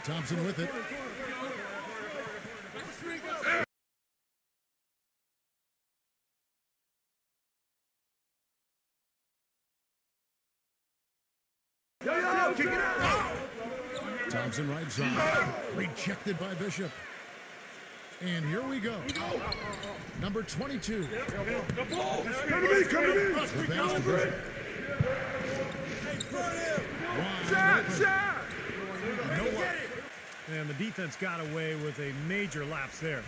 Thompson with it. Thompson right side. Rejected by Bishop. And here we go. Number 22. Come to me, come to me. The pass to Bishop. Shot. No luck. And the defense got away with a major lapse there.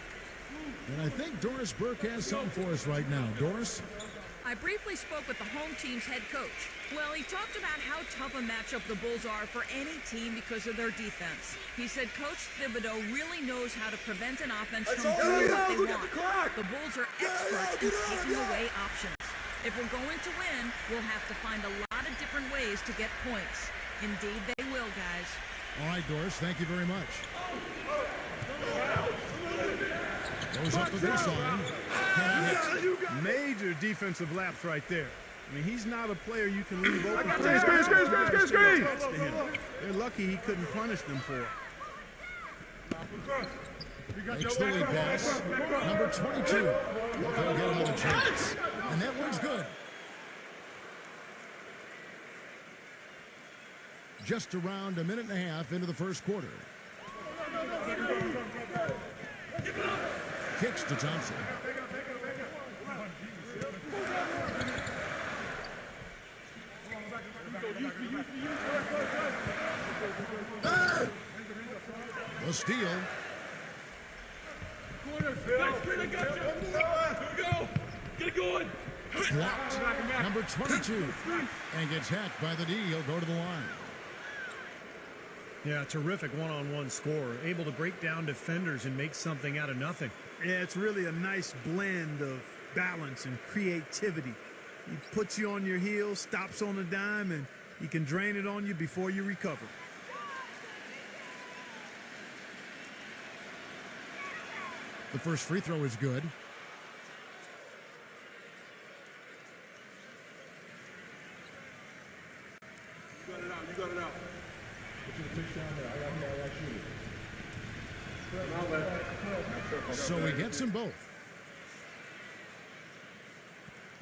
And I think Doris Burke has something for us right now. Doris? I briefly spoke with the home team's head coach. Well, he talked about how tough a matchup the Bulls are for any team because of their defense. He said Coach Thibodeau really knows how to prevent an offense from doing what they want. The Bulls are experts in taking away options. If we're going to win, we'll have to find a lot of different ways to get points. Indeed, they will, guys. All right, Doris, thank you very much. Goes up the baseline. Major defensive lapse right there. I mean, he's not a player you can leave open for. Screen. They're lucky he couldn't punish them for it. Makes the lead pass. Number 22. They'll get another chance. And that one's good. Just around a minute and a half into the first quarter. Kicks to Thompson. The steal. Get it going. Blocked. Number 22. And gets hacked by the D. He'll go to the line. Yeah, terrific one-on-one scorer. Able to break down defenders and make something out of nothing. Yeah, it's really a nice blend of balance and creativity. He puts you on your heels, stops on a dime, and he can drain it on you before you recover. The first free throw is good. You got it out. So he gets them both.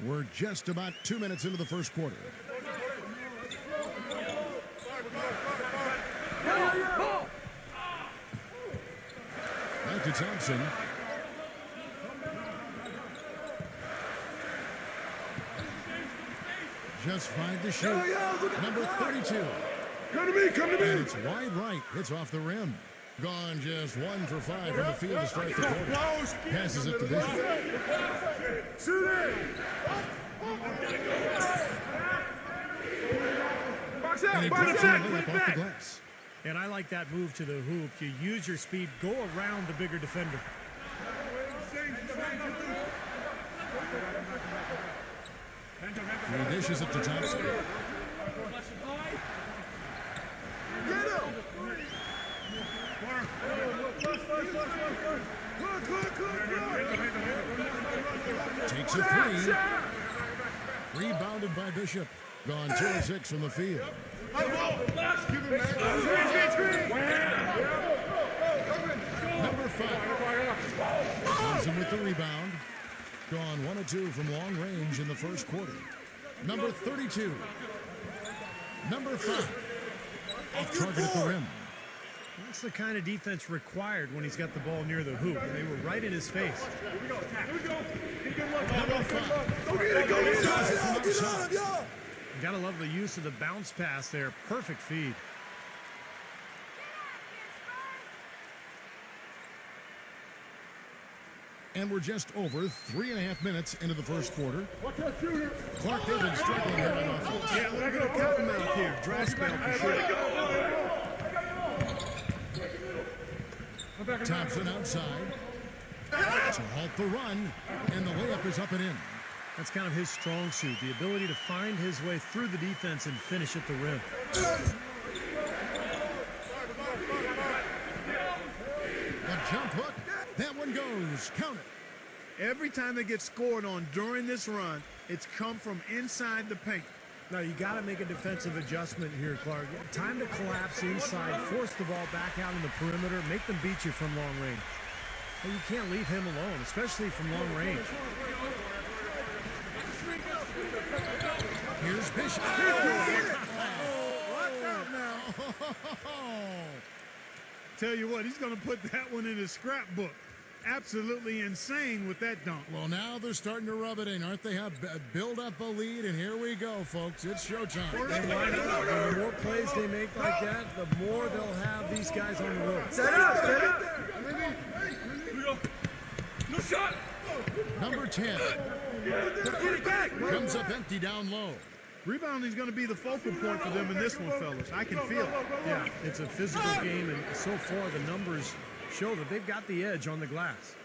We're just about 2 minutes into the first quarter. Back to Thompson. Just 5 to shoot. Number 32. Come to me. And it's wide right. It's off the rim. Gone just 1 for 5 from the field to start the quarter. Passes it to Bishop. Shoot it. Box And he out. drops a layup off the glass. And I like that move to the hoop. You use your speed, go around the bigger defender. He dishes it to Thompson. Takes a three. Rebounded by Bishop. Gone 2 of 6 from the field. Number 5. Thompson with the rebound. Gone 1 of 2 from long range in the first quarter. Number 32. Number 5. Off target at the rim. That's the kind of defense required when he's got the ball near the hoop. They were right in his face. Number 5. You gotta love the use of the bounce pass there. Perfect feed. And we're just over 3.5 minutes into the first quarter. Clark, they've been struggling here on offense. Yeah, we're going to count him out here. Dry spell for sure. Thompson outside to halt the run, and the layup is up and in. That's kind of his strong suit, the ability to find his way through the defense and finish at the rim. The jump hook, that one goes. Count it. Every time they get scored on during this run, it's come from inside the paint. No, you got to make a defensive adjustment here, Clark. Time to collapse inside, force the ball back out in the perimeter, make them beat you from long range. Well, you can't leave him alone, especially from long range. Here's Bishop. Watch out now. Tell you what, he's going to put that one in his scrapbook. Absolutely insane with that dunk. Well, now they're starting to rub it in, aren't they? Have build up a lead, and here we go, folks. It's showtime. And why not? The more plays they make like that, the more they'll have these guys on the road. Set up, set up. No shot. Number 10 comes up empty down low. Rebounding is going to be the focal point for them in this one, fellas. I can feel it. Yeah, it's a physical game, and so far the numbers show that they've got the edge on the glass.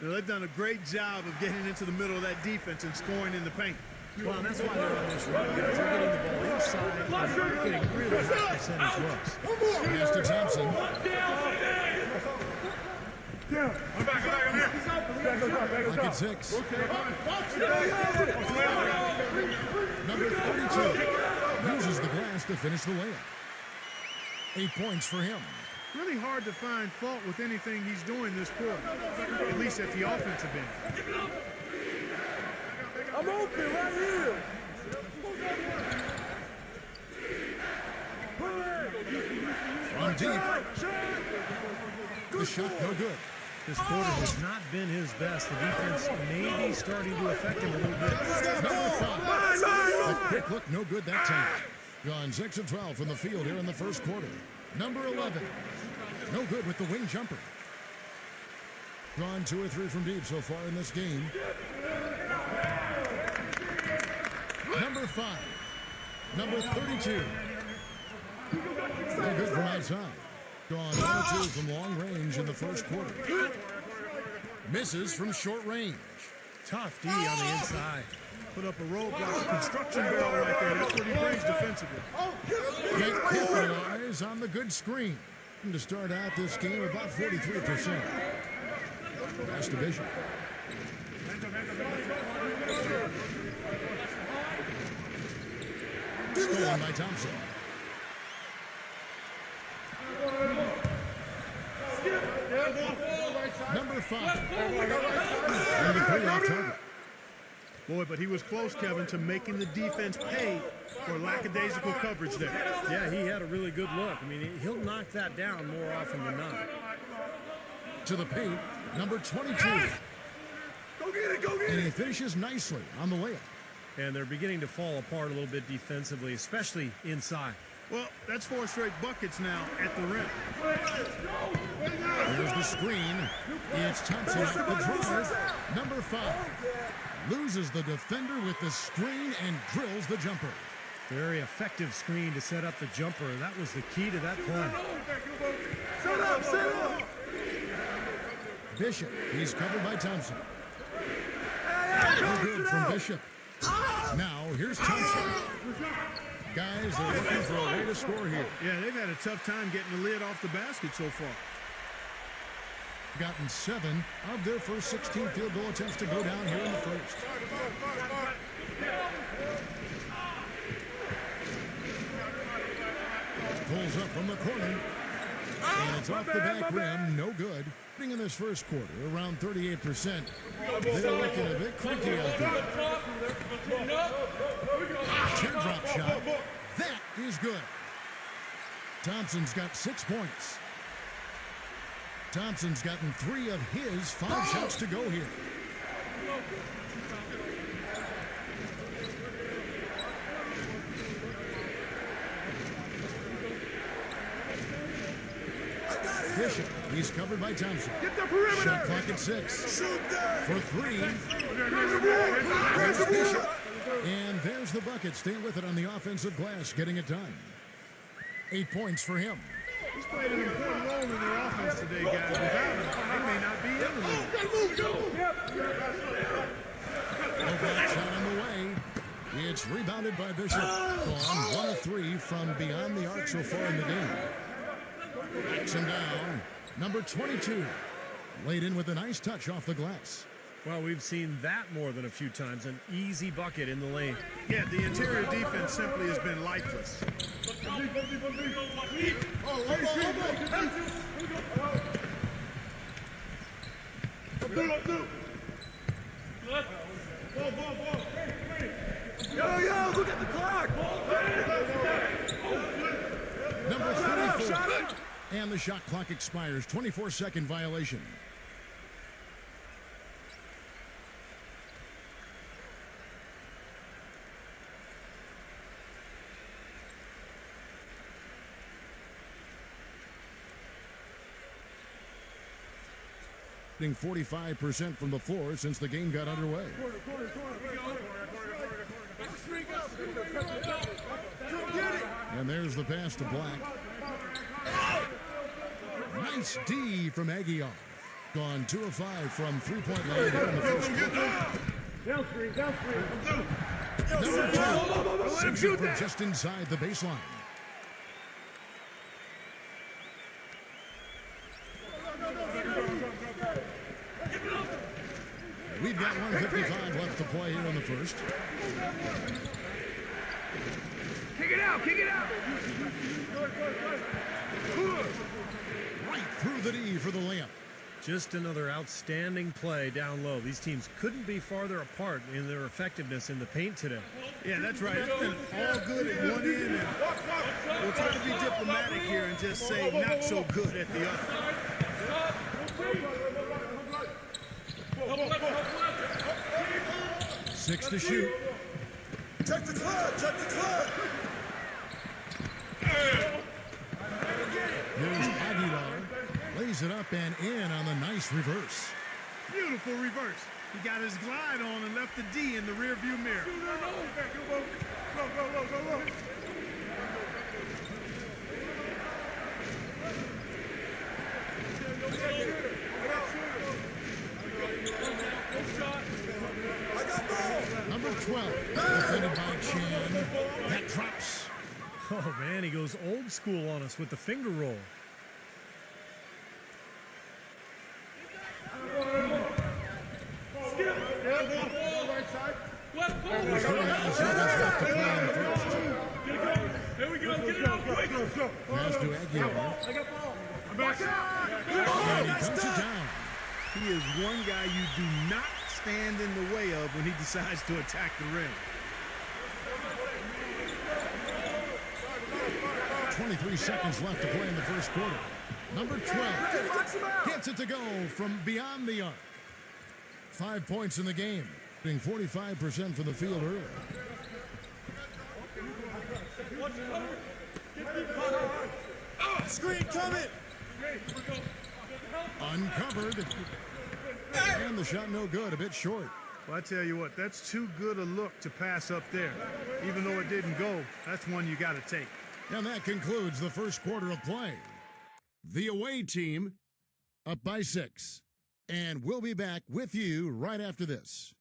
Now, they've done a great job of getting into the middle of that defense and scoring in the paint. Well, and that's why they're on this run, guys. They're getting the ball inside and they're getting really high percentage looks. Pass to Thompson. I'm back here. Look at 6. Number 32 uses the glass to finish the layup. 8 points for him. Really hard to find fault with anything he's doing this quarter, at least at the offensive end. I'm open right here. From deep. The shot no good. This quarter has not been his best. The defense may be starting to affect him a little bit. Number 5. A quick look, no good that time. Gone 6 of 12 from the field here in the first quarter. Number 11. No good with the wing jumper. Gone 2 or 3 from deep so far in this game. Number 5. Number 32. No good from outside. Gone 1 or 2 from long range in the first quarter. Misses from short range. Tough D on the inside. Put up a roadblock, a construction barrel right there. That's what he brings defensively. They capitalize on the good screen. And to start out this game, about 43%. Pass to Bishop. Stolen by Thompson. Number 5. Number 3 off target. Boy, but he was close, Kevin, to making the defense pay for lackadaisical coverage there. Yeah, he had a really good look. I mean, he'll knock that down more often than not. To the paint, number 22. Go get it, go get And it. he finishes nicely on the layup. And they're beginning to fall apart a little bit defensively, especially inside. Well, that's 4 straight buckets now at the rim. Here's the screen. It's Thompson at the drive. Number 5. Loses the defender with the screen and drills the jumper. Very effective screen to set up the jumper. That was the key to that play. Set up, set up. Bishop, he's covered by Thompson. No good from Bishop. Now, here's Thompson. Guys, they're looking for a way to score here. Yeah, they've had a tough time getting the lid off the basket so far. Gotten 7 of their first 16 field goal attempts to go down here in the first. Pulls up from the corner. And it's off the back rim, no good. In this first quarter, around 38%. They're looking a bit cranky out there. Teardrop shot. That is good. Thompson's got 6 points. Thompson's gotten 3 of his 5 shots to go here. Bishop, he's covered by Thompson. Get the perimeter. Shot clock at 6. Shoot that. For 3. There's the ball. And there's the bucket. Staying with it on the offensive glass, getting it done. 8 points for him. He's played an important role in their offense today, guys. Without him, they may not be in the league. No block shot on the way. It's rebounded by Bishop. On 1 of 3 from beyond the arc so far in the game. Backs him down. Number 22. Laid in with a nice touch off the glass. Well, we've seen that more than a few times. An easy bucket in the lane. Yeah, the interior defense simply has been lifeless. Yo, look at the clock. Number 34. And the shot clock expires. 24-second violation. Shooting 45% from the floor since the game got underway. And there's the pass to Black. Nice D from Aguilar. Gone 2 of 5 from three-point line here in the first quarter. Number 12. Sends it from just inside the baseline. We've got 1:55 left to play here in the first. Kick it out. Right through the D for the layup. Just another outstanding play down low. These teams couldn't be farther apart in their effectiveness in the paint today. Yeah, that's right. It's been all good at one end, and we'll try to be diplomatic here and just say not so good at the other. 6 to shoot. Check the clock. Here's Aguilar. Lays it up and in on the nice reverse. Beautiful reverse. He got his glide on and left the D in the rearview mirror. Go. Number 12. Defended by Chan. That drops. Oh, man, he goes old school on us with the finger roll. There's 39 seconds left to play in the first. There we go. Get it out quick. Pass to Aguilar. And he comes it down. He is one guy you do not stand in the way of when he decides to attack the rim. 23 seconds left to play in the first quarter. Number 12 gets it to go from beyond the arc. 5 points in the game. Being 45% from the field early. Screen coming. Uncovered. And the shot no good, a bit short. Well, I tell you what, that's too good a look to pass up there. Even though it didn't go, that's one you got to take. And that concludes the first quarter of play. The away team up by 6. And we'll be back with you right after this.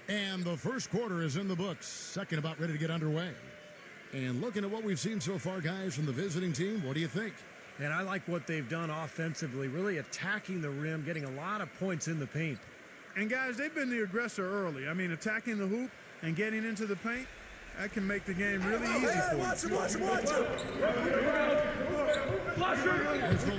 And the first quarter is in the books. Second about ready to get underway. And looking at what we've seen so far, guys, from the visiting team, what do you think? And I like what they've done offensively, really attacking the rim, getting a lot of points in the paint. And guys, they've been the aggressor early. I mean, attacking the hoop and getting into the paint, that can make the game really easy for you. Watch him. There's the line to the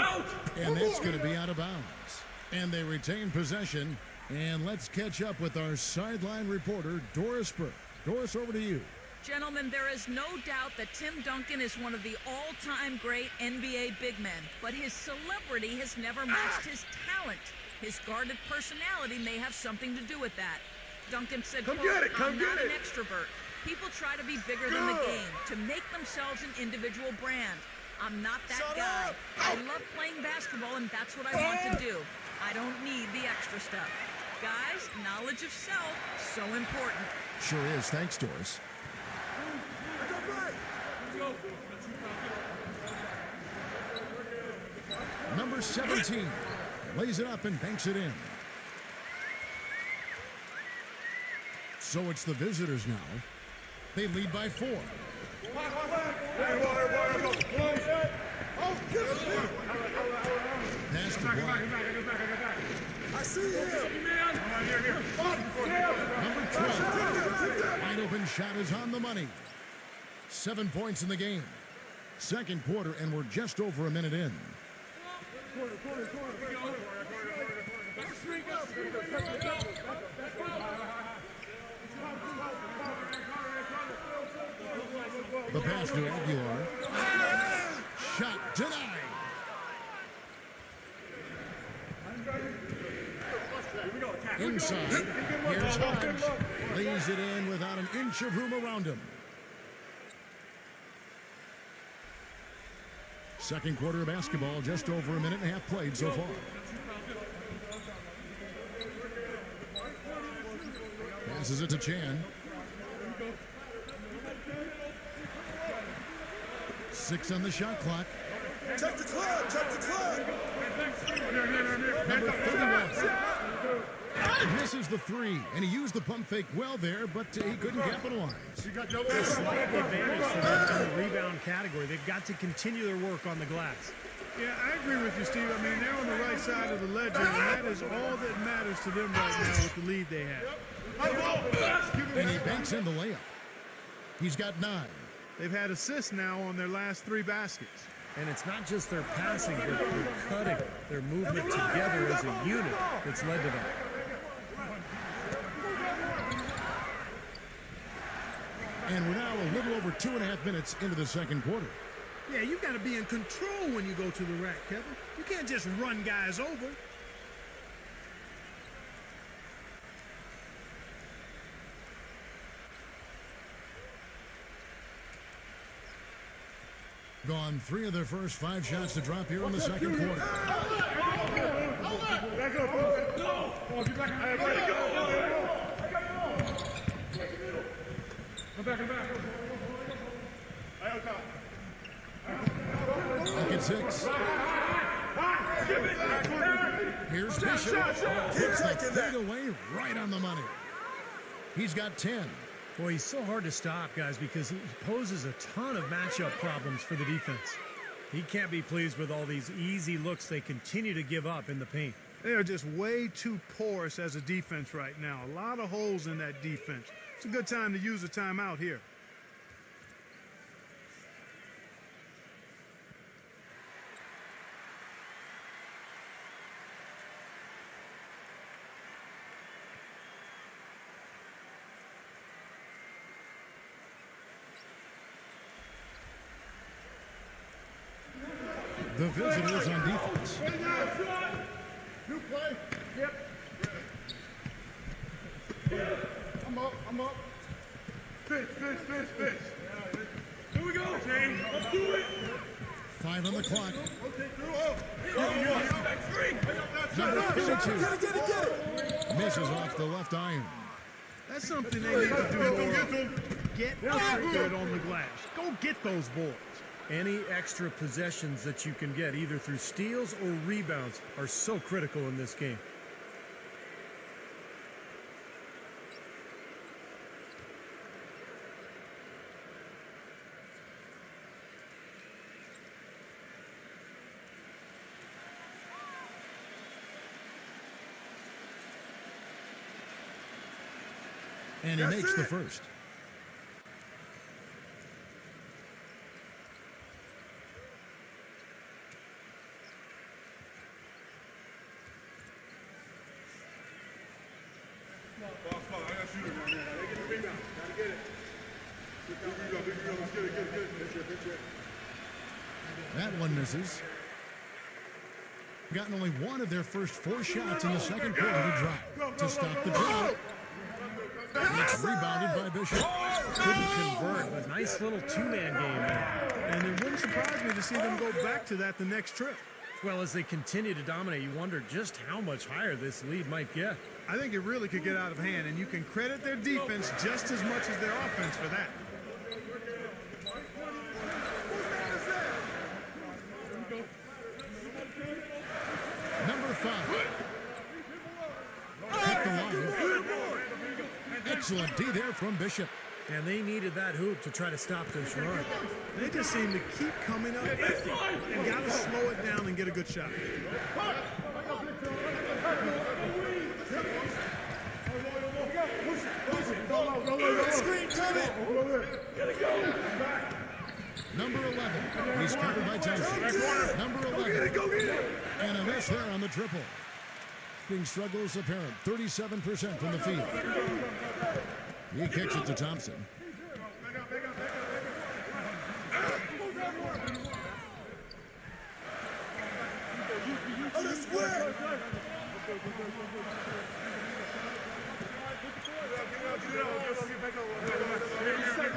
hoop. And that's going to be out of bounds. And they retain possession. And let's catch up with our sideline reporter, Doris Burke. Doris, over to you. Gentlemen, there is no doubt that Tim Duncan is one of the all-time great NBA big men, but his celebrity has never matched his talent. His guarded personality may have something to do with that. Duncan said, Come quote, get it, come "I'm get not it." an extrovert. People try to be bigger than the game, to make themselves an individual brand. I'm not that Shut guy. up. I love playing basketball, and that's what I want to do. I don't need the extra stuff. Guys, knowledge of self, so important." Sure is. Thanks, Doris. Number 17 lays it up and banks it in. So it's the visitors now. They lead by 4. Pass to Block. I see him. Number 12. Wide open shot is on the money. 7 points in the game. Second quarter, and we're just over a minute in. The pass to Aguilar. Shot denied. Inside. Here's Hodge. Lays it in without an inch of room around him. Second quarter of basketball, just over a minute and a half played so far. Passes it to Chan. 6 on the shot clock. Check the clock. Check the clock. Number 31. Misses the 3, and he used the pump fake well there, but he couldn't capitalize. A slight advantage for them in the rebound category. They've got to continue their work on the glass. Yeah, I agree with you, Steve. I mean, they're on the right side of the ledger, and that is all that matters to them right now with the lead they have. And he banks in the layup. He's got 9. They've had assists now on their last 3 baskets. And it's not just their passing, but their cutting, their movement together as a unit that's led to that. And we're now a little over 2.5 minutes into the second quarter. Yeah, you've got to be in control when you go to the rack, Kevin. You can't just run guys over. Gone 3 of their first 5 shots to drop here in the second quarter. Look at 6. Here's Bishop. Puts the fade away right on the money. He's got 10. Boy, he's so hard to stop, guys, because he poses a ton of matchup problems for the defense. He can't be pleased with all these easy looks they continue to give up in the paint. They are just way too porous as a defense right now. A lot of holes in that defense. It's a good time to use a timeout here. The visitors on defense. New play. Yep. I'm up. Fish. Here we go, Shane. Let's do it. 5 on the clock. Okay, Number 32. Get it. Misses off the left iron. That's something they need to do more of. Get good on the glass. Go get those boards. Any extra possessions that you can get, either through steals or rebounds, are so critical in this game. And he makes the first. That one misses. Gotten only 1 of their first 4 shots in the second quarter to drop. To stop the drop. It's rebounded by Bishop. Couldn't convert, but nice little 2-man game there. And it wouldn't surprise me to see them go back to that the next trip. Well, as they continue to dominate, you wonder just how much higher this lead might get. I think it really could get out of hand, and you can credit their defense just as much as their offense for that. Number 5. At the line. Excellent D there from Bishop. And they needed that hoop to try to stop this run. They just seem to keep coming up empty. And got to slow it down and get a good shot. Screen coming. Number 11. He's covered by Thompson. Number 11. Go get it. And a miss there on the triple. Being struggles apparent. 37% from the field. He kicks it to Thompson.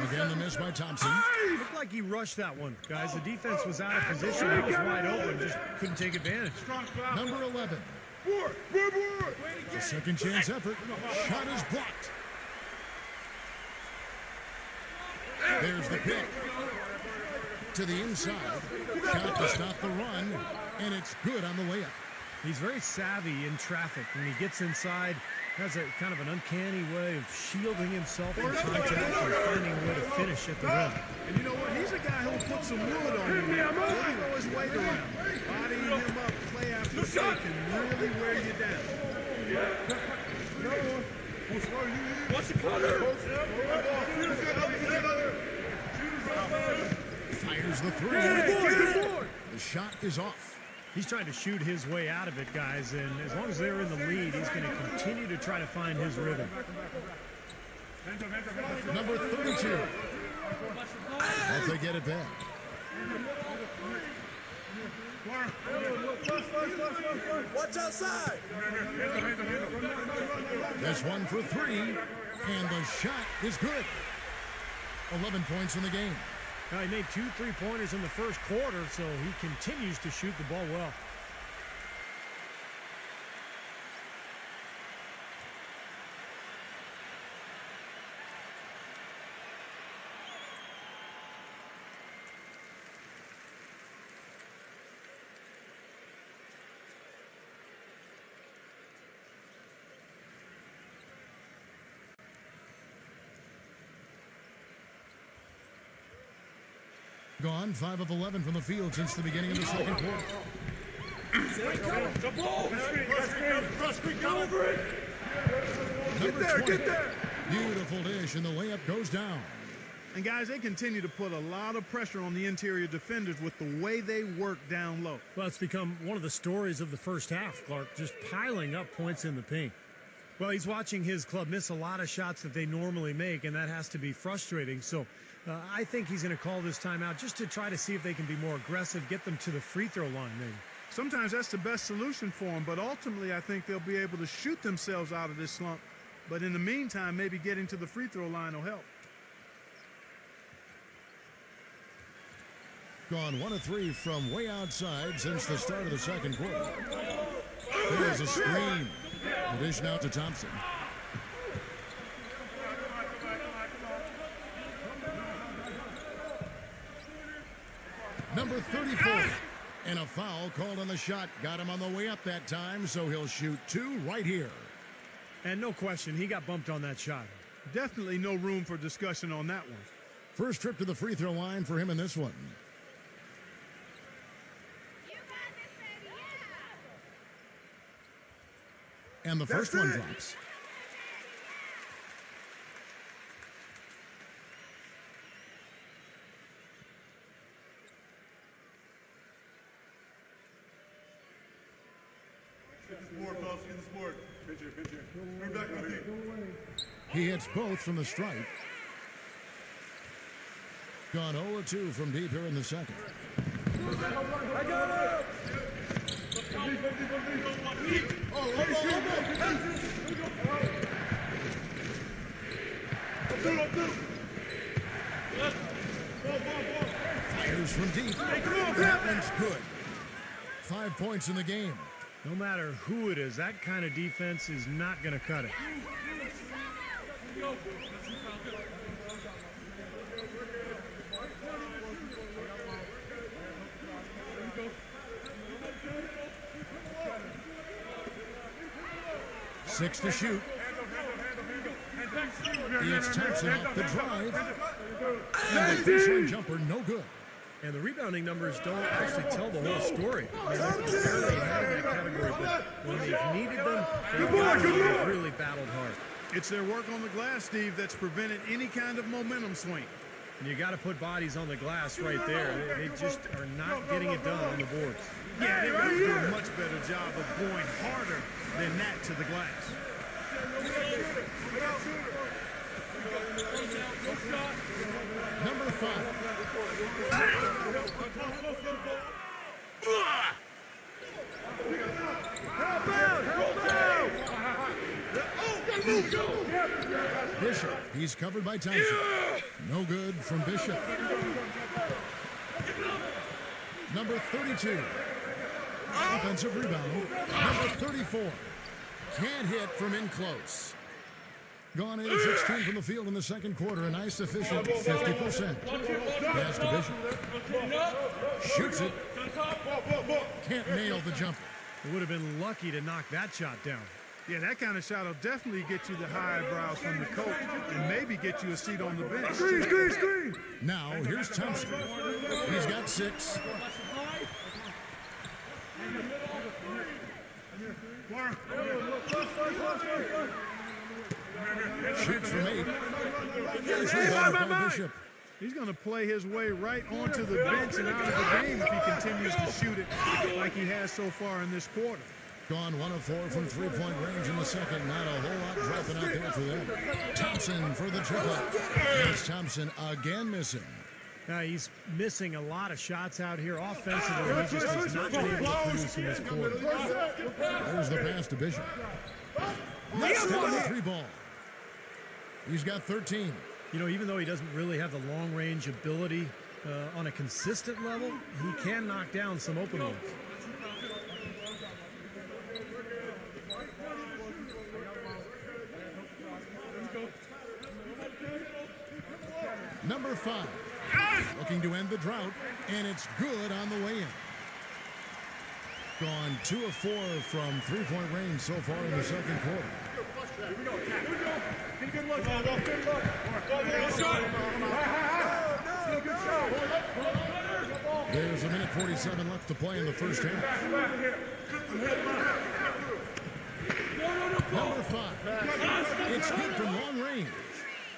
Again, the miss by Thompson. Looked like he rushed that one, guys. The defense was out of position. It was wide open. Just couldn't take advantage. Number 11. A second chance effort. Shot is blocked. There's the pick. To the inside. Shot to stop the run. And it's good on the layup. He's very savvy in traffic. When he gets inside, has a kind of an uncanny way of shielding himself from contact and finding a way to finish at the rim. And you know what? He's a guy who'll put some wood on you. He'll throw his weight around. Bodying him up, play after play can really wear you down. Watch the cutter. Fires the three. The shot is off. He's trying to shoot his way out of it, guys, and as long as they're in the lead, he's going to continue to try to find his rhythm. Number 32. As they get it back. Watch outside. This one for three, and the shot is good. 11 points in the game. Now, he made 2 3-pointers in the first quarter, so he continues to shoot the ball well. Gone 5 of 11 from the field since the beginning of the second quarter. The ball. Go over it. Number 20. Get there. Beautiful dish, and the layup goes down. And guys, they continue to put a lot of pressure on the interior defenders with the way they work down low. Well, it's become one of the stories of the first half, Clark, just piling up points in the paint. Well, he's watching his club miss a lot of shots that they normally make, and that has to be frustrating. So I think he's going to call this timeout just to try to see if they can be more aggressive, get them to the free throw line maybe. Sometimes that's the best solution for them, but ultimately I think they'll be able to shoot themselves out of this slump. But in the meantime, maybe getting to the free throw line will help. Gone 1 of 3 from way outside since the start of the second quarter. There's a screen. The dish now to Thompson. Number 34. And a foul called on the shot. Got him on the way up that time, so he'll shoot 2 right here. And no question, he got bumped on that shot. Definitely no room for discussion on that one. First trip to the free throw line for him in this one. And the first one drops. He hits both from the stripe. Gone 0-2 from deep here in the second. I got it. Fires from deep. That one's good. 5 points in the game. No matter who it is, that kind of defense is not going to cut it. Six to shoot. It's Thompson off the drive. And the baseline jumper, no good. And the rebounding numbers don't actually tell the whole story. I mean, they're barely ahead in that category, but when they've needed them, they've really battled hard. It's their work on the glass, Steve, that's prevented any kind of momentum swing. And you got to put bodies on the glass right there. They just are not getting it done on the boards. Yeah, they've got to do a much better job of going harder than that to the glass. Number 5. Bishop, he's covered by Thompson. No good from Bishop. Number 32. Offensive rebound. Number 34. Can't hit from in close. Gone 8-16 from the field in the second quarter. A nice efficient 50%. Pass to Bishop. Shoots it. Can't nail the jumper. They would have been lucky to knock that shot down. Yeah, that kind of shot will definitely get you the high eyebrows from the coach and maybe get you a seat on the bench. Screen! Now, here's Thompson. He's got 6. Shoots from 8. Nice rebound by Bishop. He's going to play his way right onto the bench and out of the game if he continues to shoot it like he has so far in this quarter. Gone 1 of 4 from three-point range in the second. Not a whole lot dropping out there for them. Thompson for the triple. It's Thompson again missing. He's missing a lot of shots out here offensively. He just has not been able to produce in this quarter. There's the pass to Bishop. Next to the 3 ball. He's got 13. You know, even though he doesn't really have the long-range ability on a consistent level, he can knock down some open ones. Number 5. Looking to end the drought, and it's good on the way in. Gone 2 of 4 from three-point range so far in the second quarter. There's a minute 47 left to play in the first half. Number 5. It's good from long range.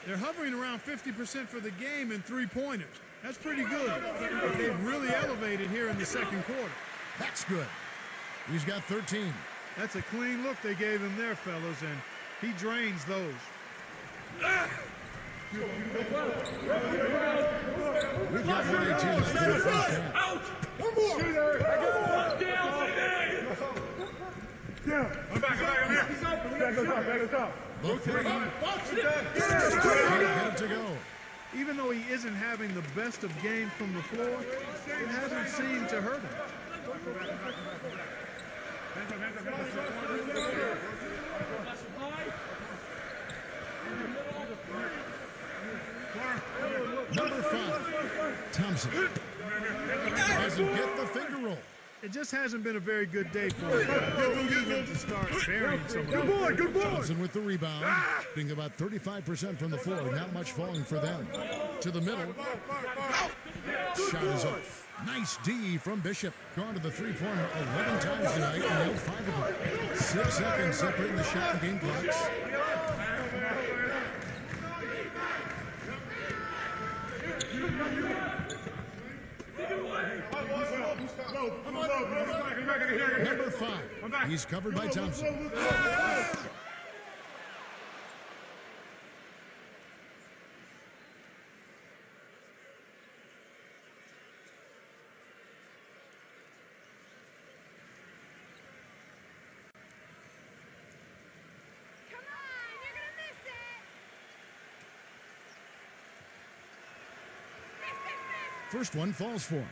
They're hovering around 50% for the game in three-pointers. That's pretty good. But they've really elevated here in the second quarter. That's good. He's got 13. That's a clean look they gave him there, fellas, and he drains those. We've got 118 left in the first half. Out! One more! I'm back, I'm here. Back us up. Look for him. Get it to go. Even though he isn't having the best of games from the floor, it hasn't seemed to hurt him. Number 5. Thompson. Doesn't get the finger roll. It just hasn't been a very good day for him. I need him to start burying some of them. Good boy! Thompson with the rebound. Being about 35% from the floor. Not much falling for them. To the middle. Shot is off. Nice D from Bishop. Gone to the three-pointer 11 times tonight and nailed 5 of them. 6 seconds separating the shot and game clocks. Number 5. He's covered by Thompson. First one falls for him.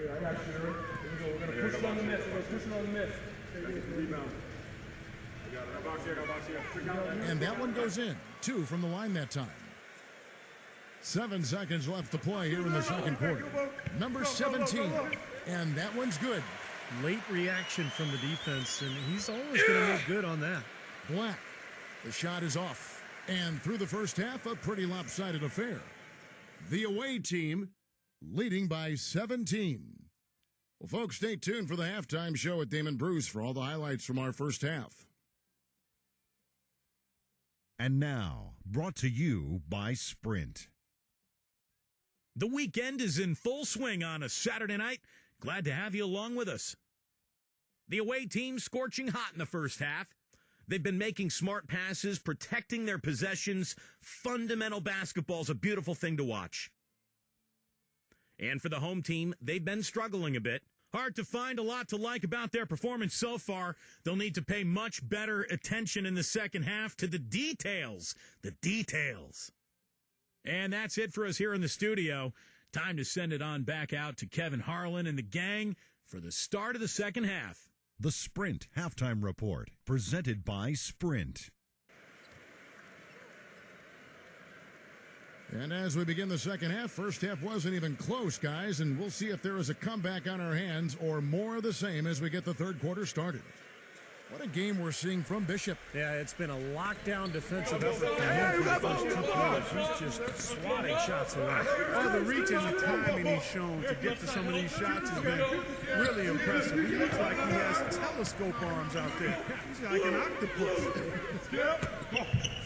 I got shooter. Here we go. We're going to push it on the miss. We're going to push it on the miss. Rebound. And that one goes in. 2 from the line that time. 7 seconds left to play here in the second quarter. Number 17. And that one's good. Late reaction from the defense, and he's always going to make good on that. Black. The shot is off. And through the first half, a pretty lopsided affair. The away team leading by 17. Well, folks, stay tuned for the halftime show at Damon Bruce for all the highlights from our first half. And now, brought to you by Sprint. The weekend is in full swing on a Saturday night. Glad to have you along with us. The away team scorching hot in the first half. They've been making smart passes, protecting their possessions. Fundamental basketball's a beautiful thing to watch. And for the home team, they've been struggling a bit. Hard to find a lot to like about their performance so far. They'll need to pay much better attention in the second half to the details. The details. And that's it for us here in the studio. Time to send it on back out to Kevin Harlan and the gang for the start of the second half. The Sprint Halftime Report, presented by Sprint. And as we begin the second half, first half wasn't even close, guys, and we'll see if there is a comeback on our hands or more of the same as we get the third quarter started. What a game we're seeing from Bishop. Yeah, it's been a lockdown defensive effort for him for the first 2 quarters. He's just swatting shots away. Well, the reach and the timing he's shown to get to some of these shots has been really impressive. He looks like he has telescope arms out there. He's like an octopus.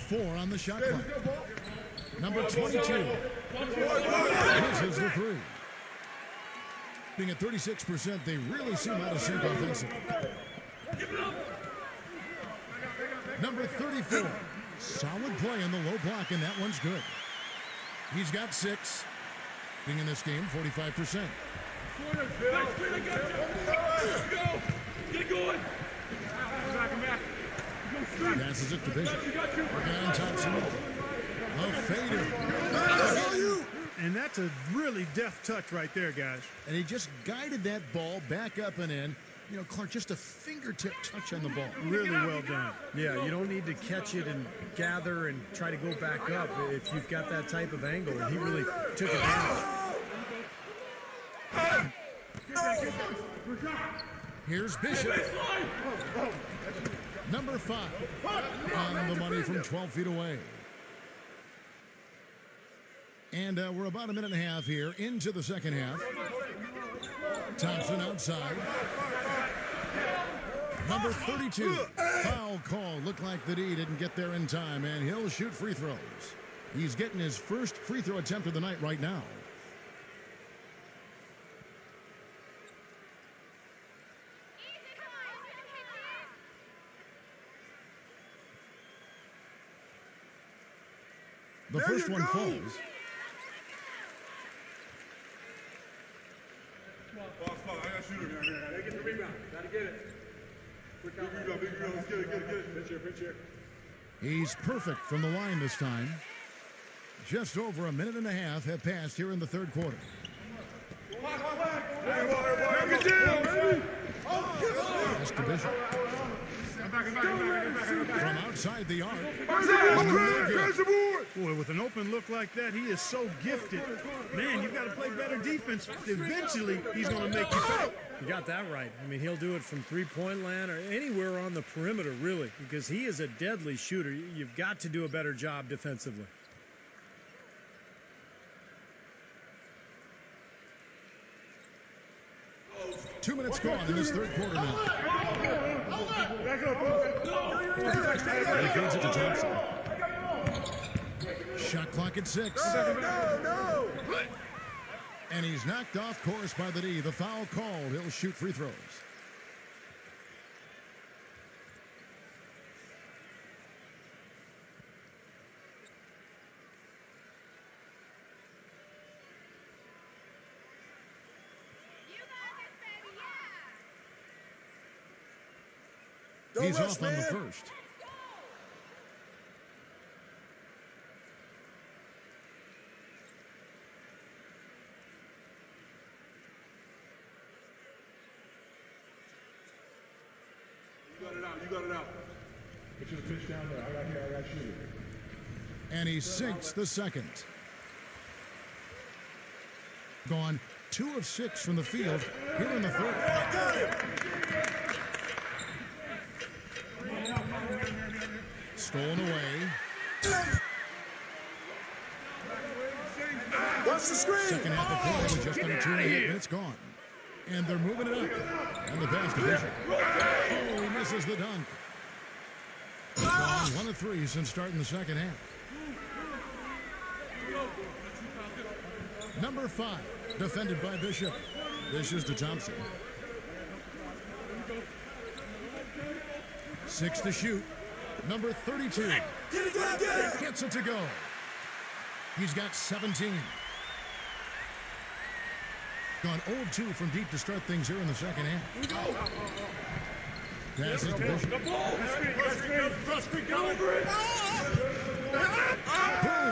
4 on the shot clock. Number 22. Misses the 3. Being at 36%, they really seem out of sync offensively. Number 34. Solid play in the low block, and that one's good. He's got 6. Being in this game, 45%. Passes it to Bishop. Working on Thompson. A fader. And that's a really deft touch right there, guys. And he just guided that ball back up and in. You know, Clark, just a fingertip touch on the ball. Really well done. Yeah, you don't need to catch it and gather and try to go back up if you've got that type of angle. And he really took advantage. Here's Bishop. Number 5. On the money from 12 feet away. And we're about a minute and a half here into the second half. Thompson outside. Number 32. Foul call. Looked like the D didn't get there in time, and he'll shoot free throws. He's getting his first free throw attempt of the night right now. The first one falls. I got shooter. Gotta get the rebound. Gotta get it. Big rebound. Let's get it. Pitch here. He's perfect from the line this time. Just over a minute and a half have passed here in the third quarter. Pass to Bishop. From outside the arc. Boy, with an open look like that, he is so gifted. Man, you've got to play better defense. Eventually, he's going to make you pay. You got that right. I mean, he'll do it from three-point land or anywhere on the perimeter, really, because he is a deadly shooter. You've got to do a better job defensively. Two minutes gone in this third quarter now. He feeds it to Thompson. Shot clock at 6. And he's knocked off course by the D. The foul called. He'll shoot free throws. He's off on the first. You got it out. Get you the pitch down there. I got shooter. And he sinks the second. Gone 2 of 6 from the field here in the third. Stolen away. Watch the screen. Second half of play with just under 2.5 minutes gone. And they're moving it up. And the pass to Bishop. Oh, he misses the dunk. Gone 1 of 3 since starting the second half. Number 5, defended by Bishop. Dishes to Thompson. 6 to shoot. Number 32. Gets it to go. He's got 17. Gone 0 of 2 from deep to start things here in the second half. Passes to Bishop. Boom,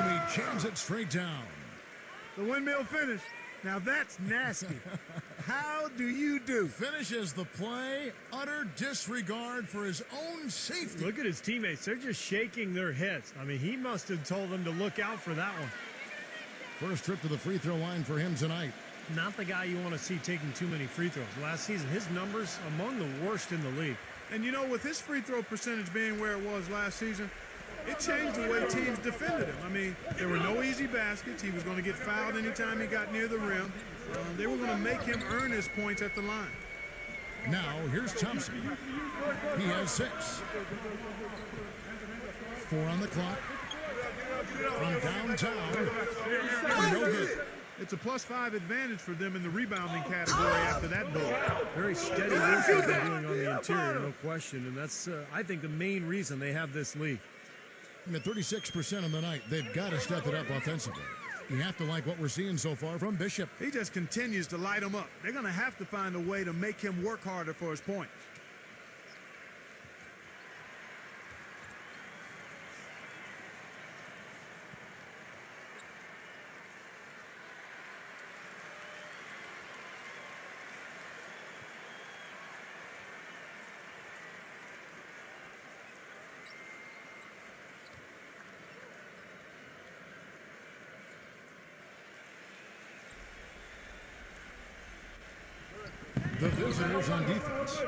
he jams it straight down. The windmill finish. Now that's nasty. How do you do? Finishes the play, utter disregard for his own safety. Look at his teammates. They're just shaking their heads. I mean, he must have told them to look out for that one. First trip to the free throw line for him tonight. Not the guy you want to see taking too many free throws. Last season, his numbers among the worst in the league. And you know, with his free throw percentage being where it was last season, it changed the way teams defended him. I mean, there were no easy baskets. He was going to get fouled anytime he got near the rim. They were going to make him earn his points at the line. Now, here's Thompson. He has 6. 4 on the clock. From downtown. No good. It's a +5 advantage for them in the rebounding category after that goal. Very steady work they've been doing on the interior, no question. And that's, I think, the main reason they have this lead. At 36% on the night, they've got to step it up offensively. You have to like what we're seeing so far from Bishop. He just continues to light him up. They're going to have to find a way to make him work harder for his points. The visitors on defense.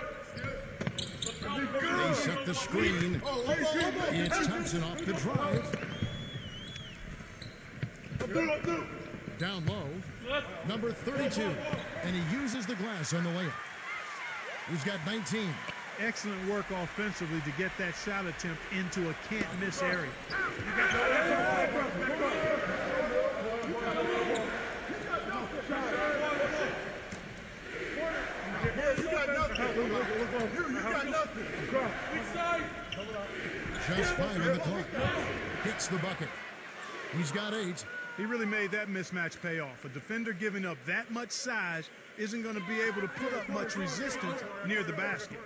They set the screen. It's Thompson off the drive. Down low. Number 32. And he uses the glass on the layup. He's got 19. Excellent work offensively to get that shot attempt into a can't-miss area. Just 5 on the clock. Hits the bucket. He's got 8. He really made that mismatch pay off. A defender giving up that much size isn't going to be able to put up much resistance near the basket.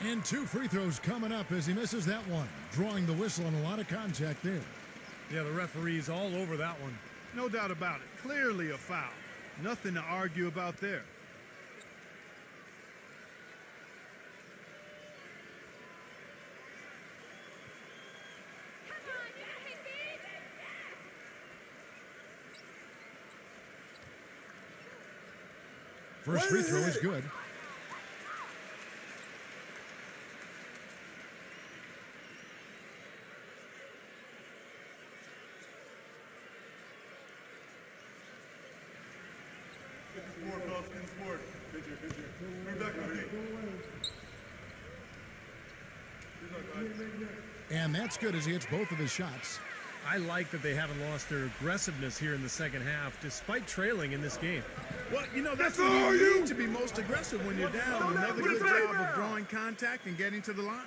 And 2 free throws coming up as he misses that one. Drawing the whistle on a lot of contact there. Yeah, the referee's all over that one. No doubt about it. Clearly a foul. Nothing to argue about there. First free throw is good. And that's good as he hits both of his shots. I like that they haven't lost their aggressiveness here in the second half, despite trailing in this game. Well, you know, that's what you need to be most aggressive when you're down. Another good job of drawing contact and getting to the line.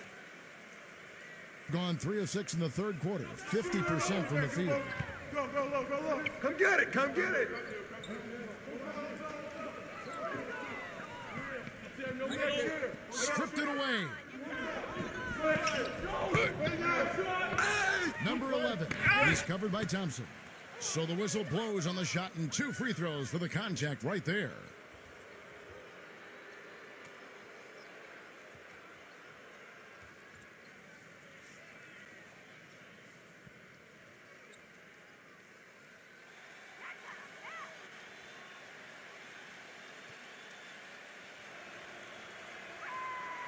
Gone 3 of 6 in the third quarter. 50% from the field. Go. Come get it. Stripped it away. Number 11. He's covered by Thompson. So the whistle blows on the shot and 2 free throws for the contact right there.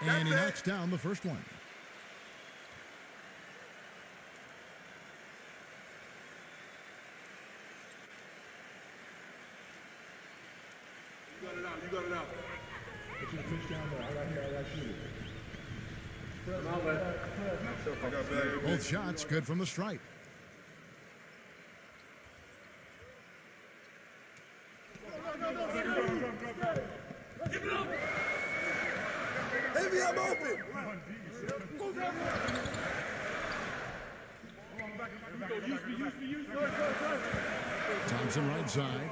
And he knocks down the first one. You got it out. You got it out. Both shots good from the stripe. Baby, I'm open. Thompson right side.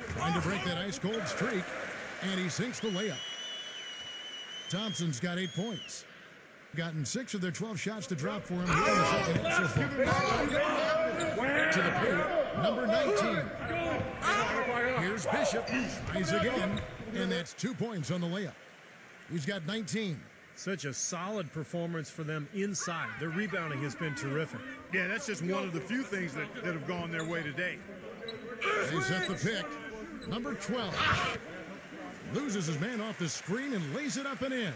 Trying to break that ice cold streak. And he sinks the layup. Thompson's got 8 points. Gotten 6 of their 12 shots to drop for him here in the second half so far. To the paint, number 19. Here's Bishop. Tries again. And that's 2 points on the layup. He's got 19. Such a solid performance for them inside. Their rebounding has been terrific. Yeah, that's just one of the few things that have gone their way today. They set the pick. Number 12. Loses his man off the screen and lays it up and in.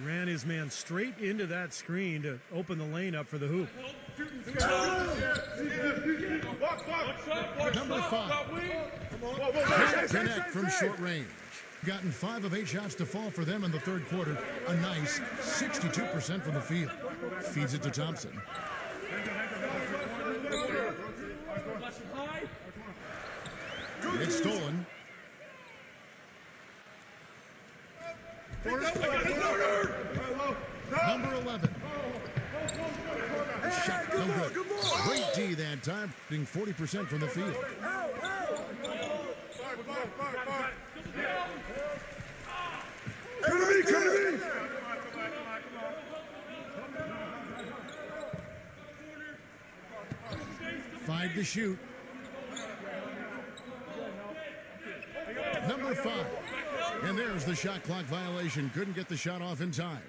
Ran his man straight into that screen to open the lane up for the hoop. Number 5. Can't connect from short range. Gotten 5 of 8 shots to fall for them in the third quarter. A nice 62% from the field. Feeds it to Thompson. It's stolen. Number 11. Shot no good. Great D that time, being 40% from the field. Come to me. 5 to shoot. Number 5. And there's the shot clock violation. Couldn't get the shot off in time.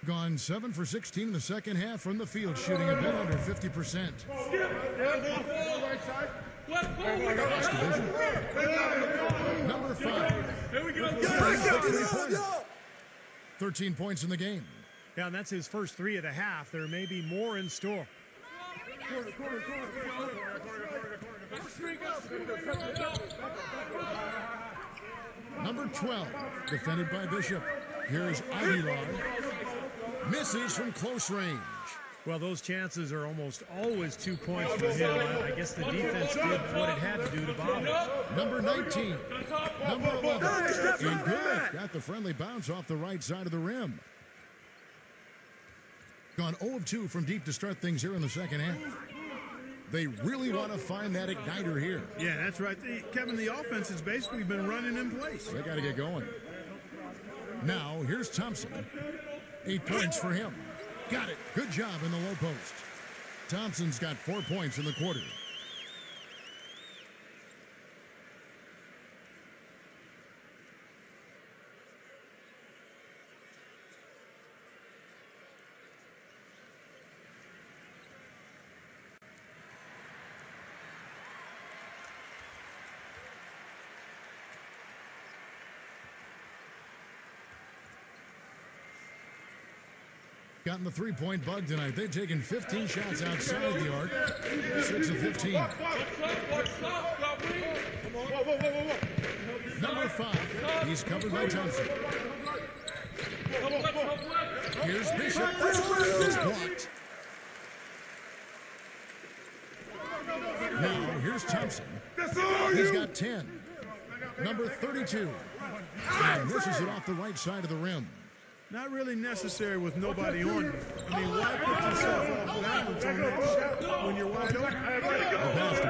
Gone 7 for 16 in the second half from the field, shooting a bit under 50%. Number 5. 13 points in the game. Yeah, and that's his first 3 of the half. There may be more in store. Number 12, defended by Bishop. Here's Aguilar. Misses from close range. Well, those chances are almost always 2 points for him. I guess the defense did what it had to do to bother. Number 19. Number 11. And good. Got the friendly bounce off the right side of the rim. Gone 0 of 2 from deep to start things here in the second half. They really want to find that igniter here. Yeah, that's right. Kevin, the offense has basically been running in place. They got to get going. Now, here's Thompson. 8 points for him. Got it. Good job in the low post. Thompson's got 4 points in the quarter. Gotten the three-point bug tonight. They've taken 15 shots outside the arc. 6 of 15. Number 5. He's covered by Thompson. Here's Bishop. It's blocked. Now, here's Thompson. He's got 10. Number 32. And misses it off the right side of the rim. Not really necessary with nobody on you. I mean, why put yourself off balance on that shot when you're wide open? The pass to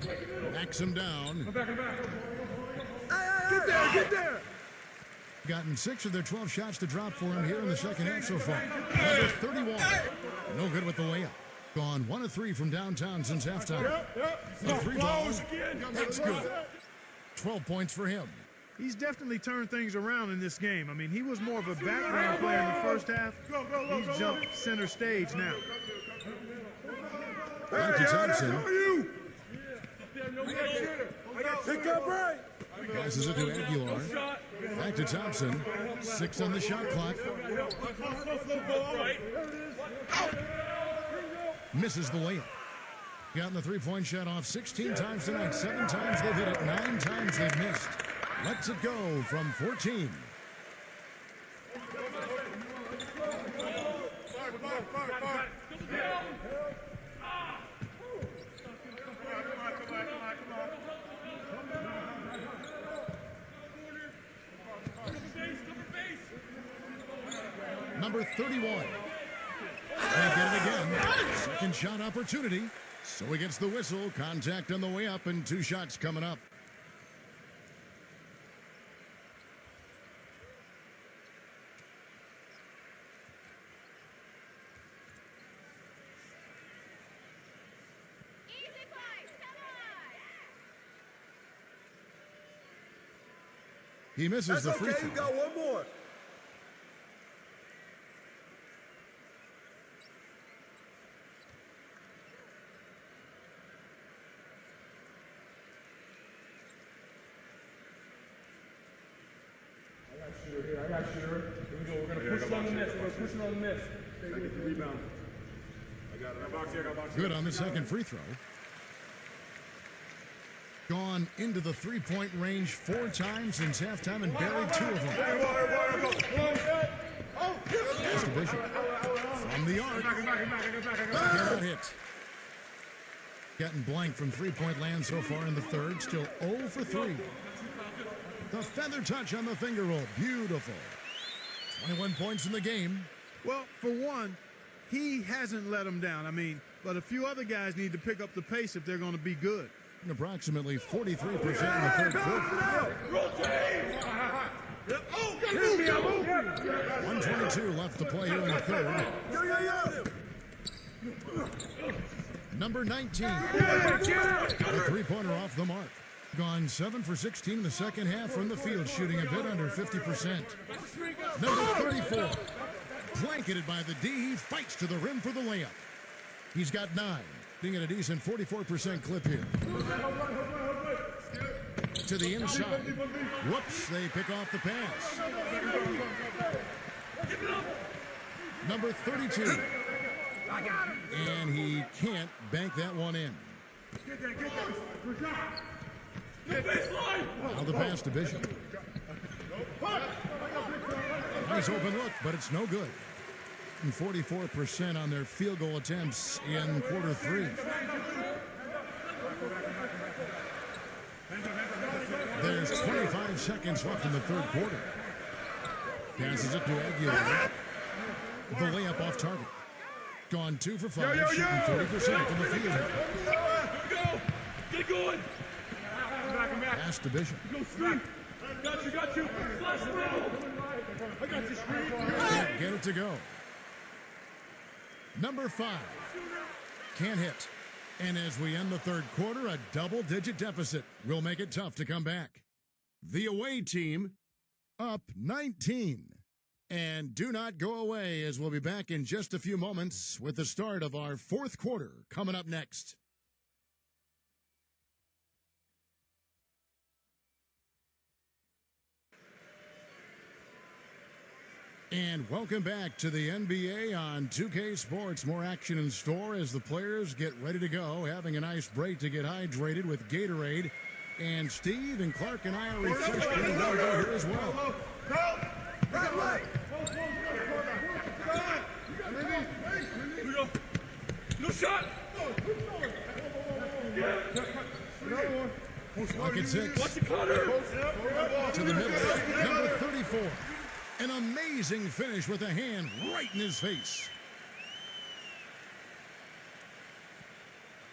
Bishop. Backs him down. Get there. Gotten 6 of their 12 shots to drop for him here in the second half so far. Number 31. No good with the layup. Gone 1 of 3 from downtown since halftime. The free ball. That's good. 12 points for him. he's definitely turned things around in this game. I mean, he was more of a background player in the first half. He's jumped center stage now. Back to Thompson. Pick up right. Passes it to Aguilar. Back to Thompson. 6 on the shot clock. Misses the layup. Gotten the three-point shot off 16 times tonight. 7 times they've hit it. 9 times they've missed. Lets it go from 14. Number 31. They get it again. Second shot opportunity. So he gets the whistle. Contact on the way up and 2 shots coming up. He misses the free throw. You got one more. I got shooter. Here we go. We're going to push it on the miss. We're going to push it on the miss. Get the rebound. I got box here. I got box Good on the second free throw. Gone into the three-point range 4 times since halftime and buried 2 of them. Pass to Bishop. From the arc. Cannot hit. Gotten blank from three-point land so far in the third. Still 0 for 3. The feather touch on the finger roll. Beautiful. 21 points in the game. Well, for one, he hasn't let them down. I mean, but a few other guys need to pick up the pace if they're going to be good. Approximately 43% in the third quarter. 122 left to play here in the third. Number 19. A three-pointer off the mark. Gone 7 for 16 in the second half from the field, shooting a bit under 50%. Number 34. Blanketed by the D. He fights to the rim for the layup. He's got 9. Being at a decent 44% clip here. To the inside. Whoops, they pick off the pass. Number 32. And he can't bank that one in. Now the pass to Bishop. Nice open look, but it's no good. And 44% on their field goal attempts in quarter 3. There's 25 seconds left in the third quarter. Passes it to Aguilar. The layup off target. Gone 2 for 5, shooting 30% from the field. Get going. Pass to Bishop. Got you. Flash through. I got you, screen. Can't get it to go. Number 5. Can't hit. And as we end the third quarter, a double-digit deficit will make it tough to come back. The away team up 19. And do not go away, as we'll be back in just a few moments with the start of our fourth quarter coming up next. And welcome back to the NBA on 2K Sports. More action in store as the players get ready to go, having a nice break to get hydrated with Gatorade. And Steve and Clark and I are refreshed and we'll go here as well. No shot. Clock at 6. Watch the cutter. To the middle. Number 34. An amazing finish with a hand right in his face.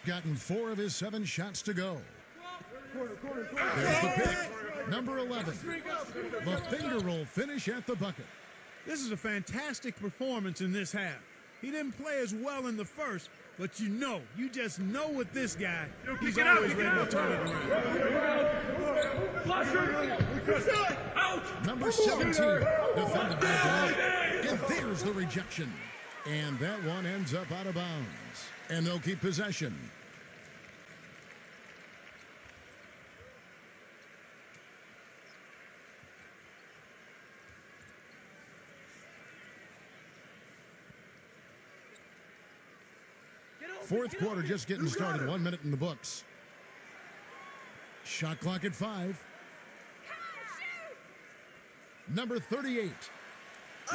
Gotten 4 of his 7 shots to go. There's the pick. Number 11. The finger roll finish at the bucket. This is a fantastic performance in this half. He didn't play as well in the first, but you just know with this guy, he's always ready to turn it around. Flasher. Number 17, defended by Blount. And there's the rejection. And that one ends up out of bounds. And they'll keep possession. Fourth quarter just getting started. 1 minute in the books. Shot clock at 5. Number 38.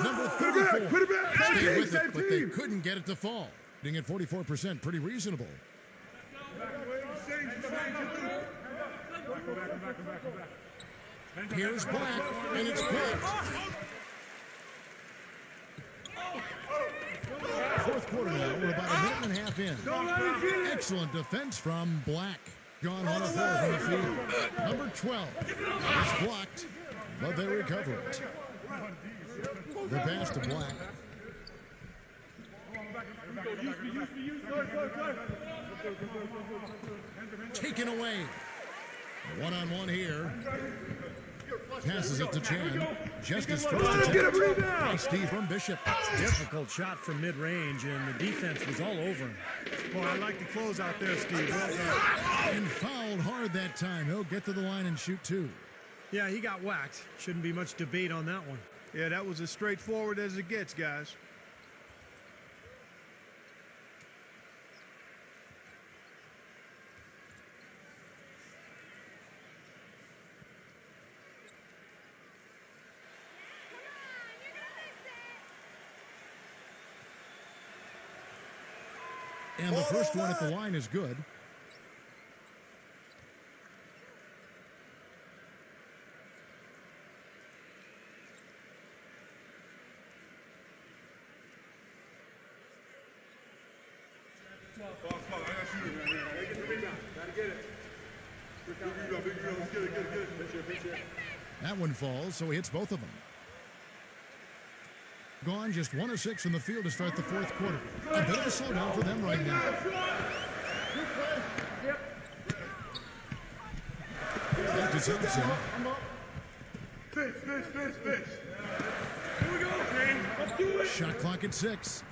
Number 34. Put it back. Stayed with it, but they couldn't get it to fall. Being at 44%, pretty reasonable. Here's Black, and it's blocked. Fourth quarter now, we're about a minute and a half in. Excellent defense from Black. Gone 1 of 4 from the field. Number 12 is blocked, but they recover it. The pass to Black. Taken away. One-on-one here. Passes it to Chan. Just his first attempt. Nice Steve from Bishop. Difficult shot from mid-range, and the defense was all over him. Boy, I like the close out there, Steve. Well done. And fouled hard that time. He'll get to the line and shoot 2. Yeah, he got whacked. Shouldn't be much debate on that one. Yeah, that was as straightforward as it gets, guys. And the first one at the line is good. That one falls, so he hits both of them. Gone just 1 of 6 in the field to start the fourth quarter. A bit of a slowdown for them right now. Back to Thompson. Here we go, Shane. Let's do it. Shot clock at 6.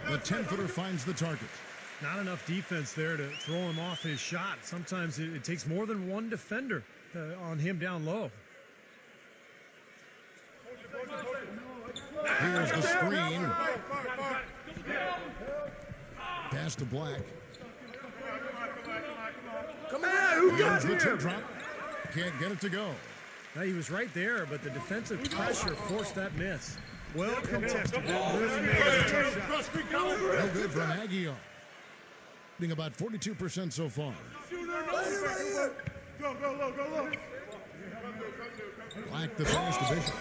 The 10-footer finds the target. Not enough defense there to throw him off his shot. Sometimes it takes more than one defender on him down low. Here's the screen. Pass to Black. Come on, who got Here's the him? teardrop. Can't get it to go. Now, he was right there, but the defensive pressure forced that miss. Well contested. Really made it a tough shot. No good from Aguilar. Being about 42% so far. Go low. Black the pass to Bishop.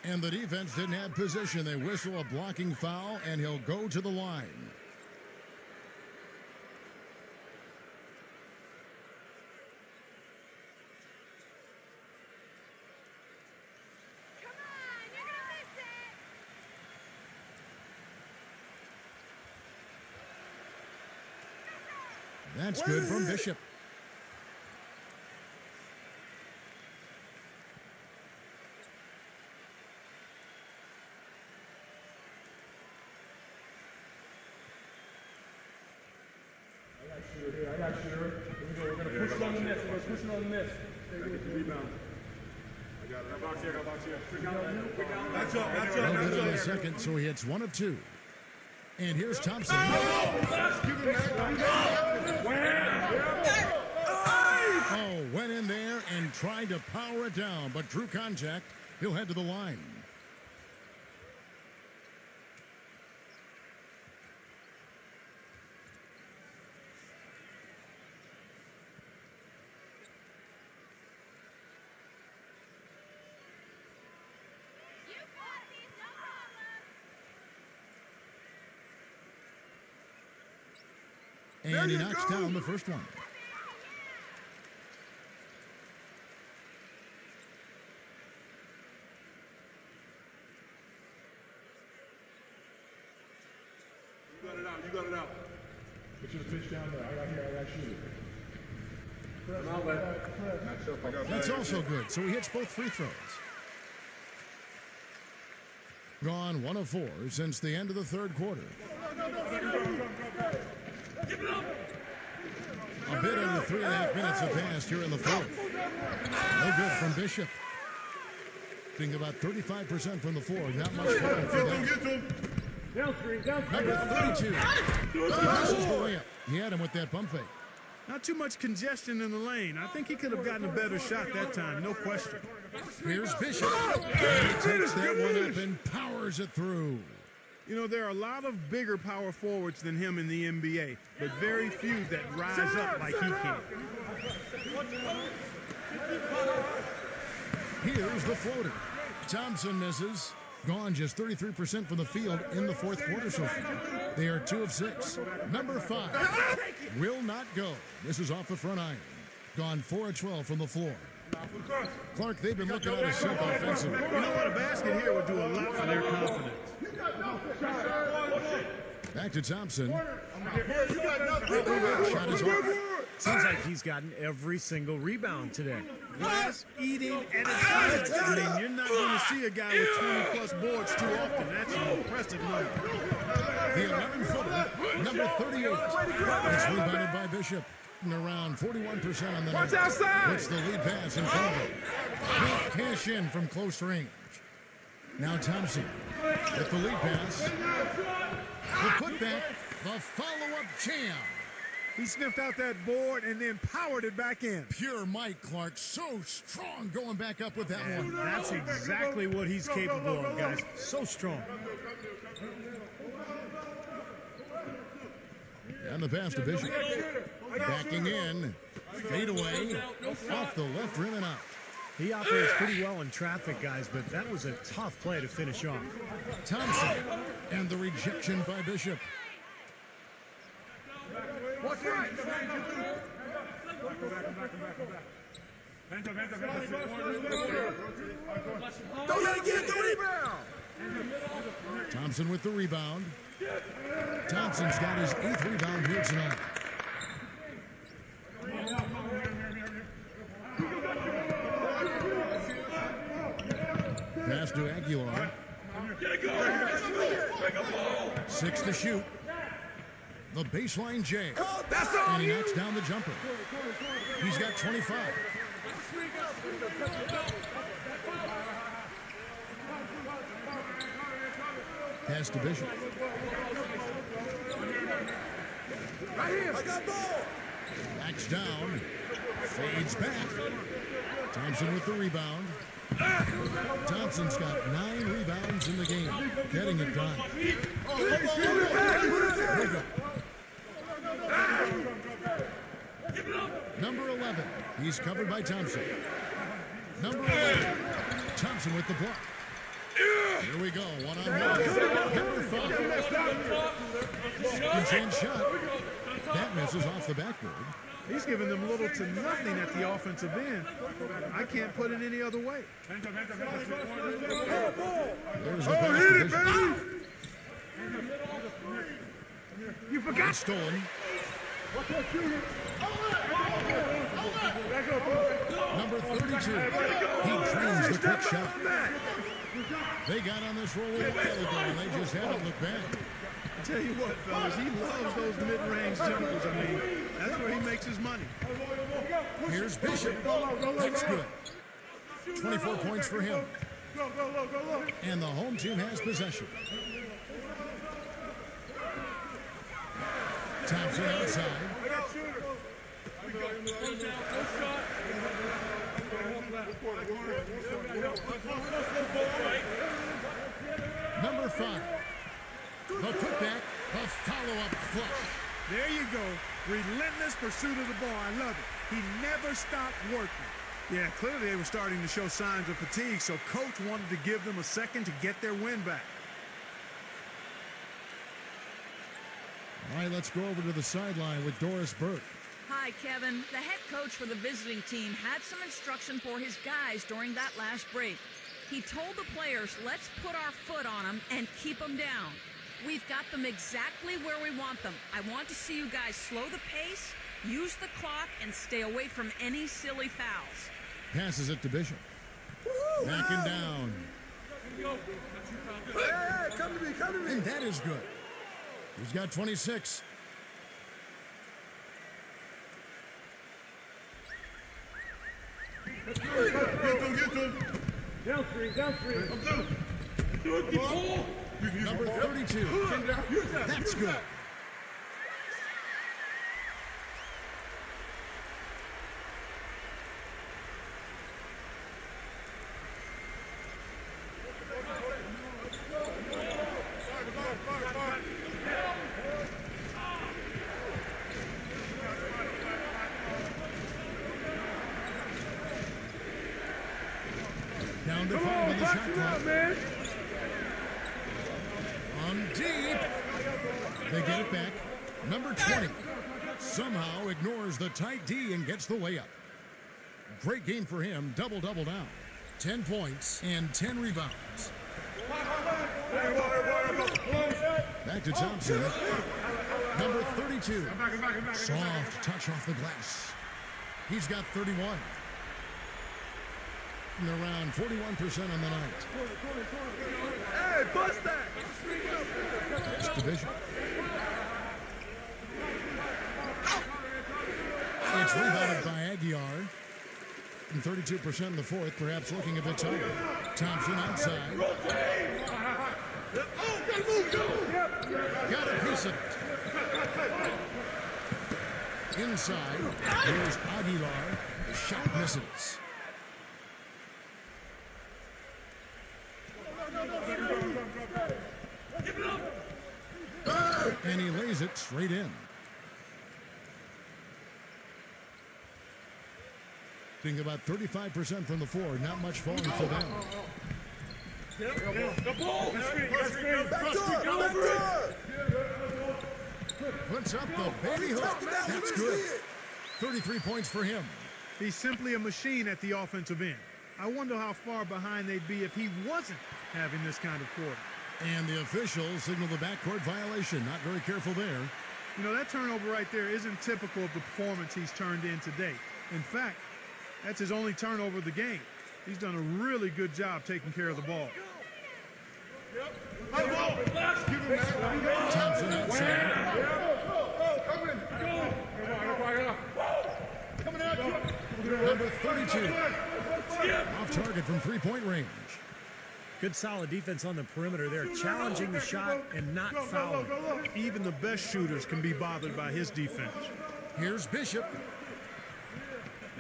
And the defense didn't have position. They whistle a blocking foul, and he'll go to the line. That's good from Bishop. I got shooter. Here we go. We're going to push it on the miss. We're going to push it on the miss. Get the rebound. I got it. Box here. No good on the second, so he hits 1 of 2. And here's Thompson. Oh, went in there and tried to power it down, but drew contact. He'll head to the line. And he knocks down the first one. You got it out. Get you the pitch down there. I got shooter. That's also good, so he hits both free throws. Gone 1 of 4 since the end of the third quarter. A bit under 3.5 minutes have passed here in the fourth. No good from Bishop. Being about 35% from the floor. Not much fun for them. Number 32. Passes the layup. He had him with that pump fake. Not too much congestion in the lane. I think he could have gotten a better shot that time, no question. Here's Bishop. And he takes that one up and powers it through. You know, there are a lot of bigger power forwards than him in the NBA, but very few that rise up like he can. Here's the floater. Thompson misses. Gone just 33% from the field in the fourth quarter so far. They are 2 of 6. Number 5 will not go. This is off the front iron. Gone 4 of 12 from the floor. Clark, they've been looking at a simple offensively. You know what? A basket here would do a lot for their confidence. Back to Thompson. Shot is off. Seems like he's gotten every single rebound today. Glass eating and it's I mean, you're not going to see a guy with 20-plus boards too often. That's an impressive number. The 11-footer, number 38. It's rebounded by Bishop. And around 41% on the night. Puts the lead pass in front of him. Can't cash in from close range. Now Thompson with the lead pass. The putback, the follow-up jam. He sniffed out that board and then powered it back in. Pure Mike Clark, so strong going back up with that one. That's exactly what he's capable of, guys. So strong. And the pass to Bishop. Backing in. Fade away. Off the left rim and out. He operates pretty well in traffic, guys, but that was a tough play to finish off. Thompson. And the rejection by Bishop. Watch right. Don't let him get the rebound. Thompson with the rebound. Thompson's got his 8th rebound here tonight. Pass to Aguilar. 6 to shoot. The baseline J. And he knocks down the jumper. He's got 25. Pass to Bishop. Right here. I got ball. Backs down. Fades back. Thompson with the rebound. Thompson's got 9 rebounds in the game. Getting it done. There you go. Number 11. He's covered by Thompson. Number 11. Thompson with the block. Here we go. One-on-one. Number 5. Second shot. That misses off the backboard. He's giving them little to nothing at the offensive end. I can't put it any other way. There's the pass to Bishop. You forgot. It's stolen. Number 32. He drains the quick shot. They got on this roll a while ago, and they just haven't looked back. I tell you what, fellas, he loves those mid-range jumpers. I mean, that's where he makes his money. Here's Bishop. That's good. 24 points for him. And the home team has possession. Thompson outside. Number 5. The putback, the follow-up flush. There you go. Relentless pursuit of the ball. I love it. He never stopped working. Yeah, clearly they were starting to show signs of fatigue, so coach wanted to give them a second to get their win back. All right, let's go over to the sideline with Doris Burke. Hi, Kevin. The head coach for the visiting team had some instruction for his guys during that last break. He told the players, let's put our foot on them and keep them down. We've got them exactly where we want them. I want to see you guys slow the pace Use the clock and stay away from any silly fouls. Passes it to Bishop. Backing down. Hey, come to me, come to me. And that is good. He's got 26. Get to him. Down three. I'm through. Do it, keep ball. Number 32. That's good. Down to 5 on the shot clock. man. On deep. They get it back. Number 20 somehow ignores the tight D and gets the layup. Great game for him. Double-double now. 10 points and 10 rebounds. Back to Thompson. Number 32. Soft touch off the glass. He's got 31. And around 41% on the night. Hey, bust that. That's division. It's rebounded by Aguiar. And 32% in the fourth, perhaps looking a bit tired. Thompson outside. Got a piece of it. Inside. Here's Aguilar. The shot misses. And he lays it straight in. Being about 35% from the floor, not much falling for them. The ball. Puts up the baby hook. That's good. 33 points for him. He's simply a machine at the offensive end. I wonder how far behind they'd be if he wasn't having this kind of quarter. And the officials signal the backcourt violation. Not very careful there. You know, that turnover right there isn't typical of the performance he's turned in today. In fact, that's his only turnover of the game. He's done a really good job taking care of the ball. Thompson outside. Number 32. Off target from three-point range. Good solid defense on the perimeter there, challenging the shot and not fouling. Even the best shooters can be bothered by his defense. Here's Bishop.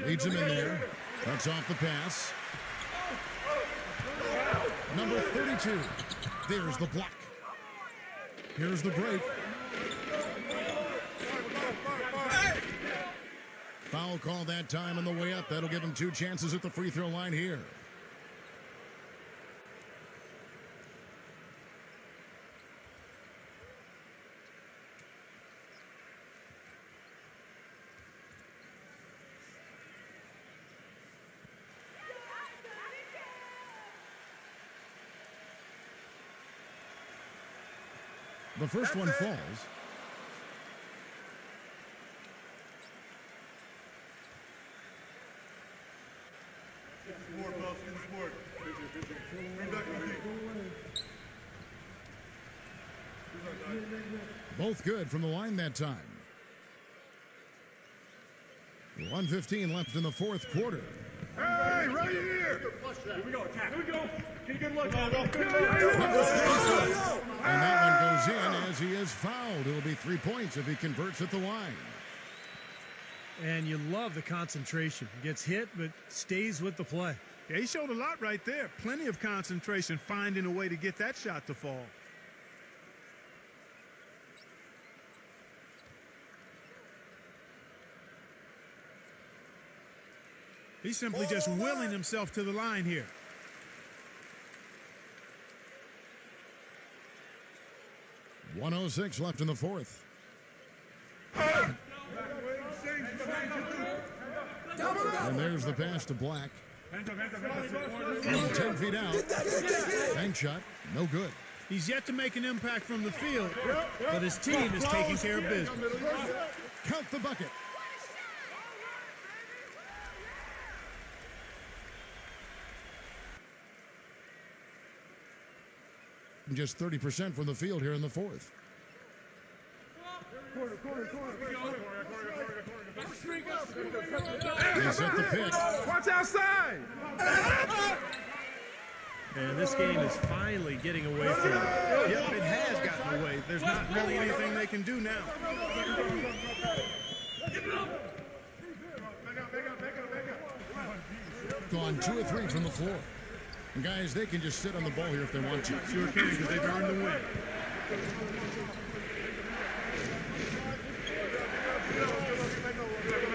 Leads him in there. Cuts off the pass. Number 32. There's the block. Here's the break. Foul call that time on the way up. That'll give him 2 chances at the free throw line here. The first one falls. Both good from the line that time. 1:15 left in the fourth quarter. Hey, right here. Here we go. Attack. Here we go. Get a good look. And that one goes in as he is fouled. It'll be 3 points if he converts at the line. And you love the concentration. Gets hit, but stays with the play. Yeah, he showed a lot right there. Plenty of concentration, finding a way to get that shot to fall. He's simply just willing himself to the line here. .106 left in the fourth. And there's the pass to Black. From 10 feet out. Bank shot, no good. He's yet to make an impact from the field, but his team is taking care of business. Count the bucket. shooting just 30% from the field here in the fourth. They set the pitch. Watch outside. And this game is finally getting away from them. Yep, it has gotten away. There's not really anything they can do now. Gone 2 of 3 from the floor. And guys, they can just sit on the ball here if they want to. Sure can, because they've earned the win.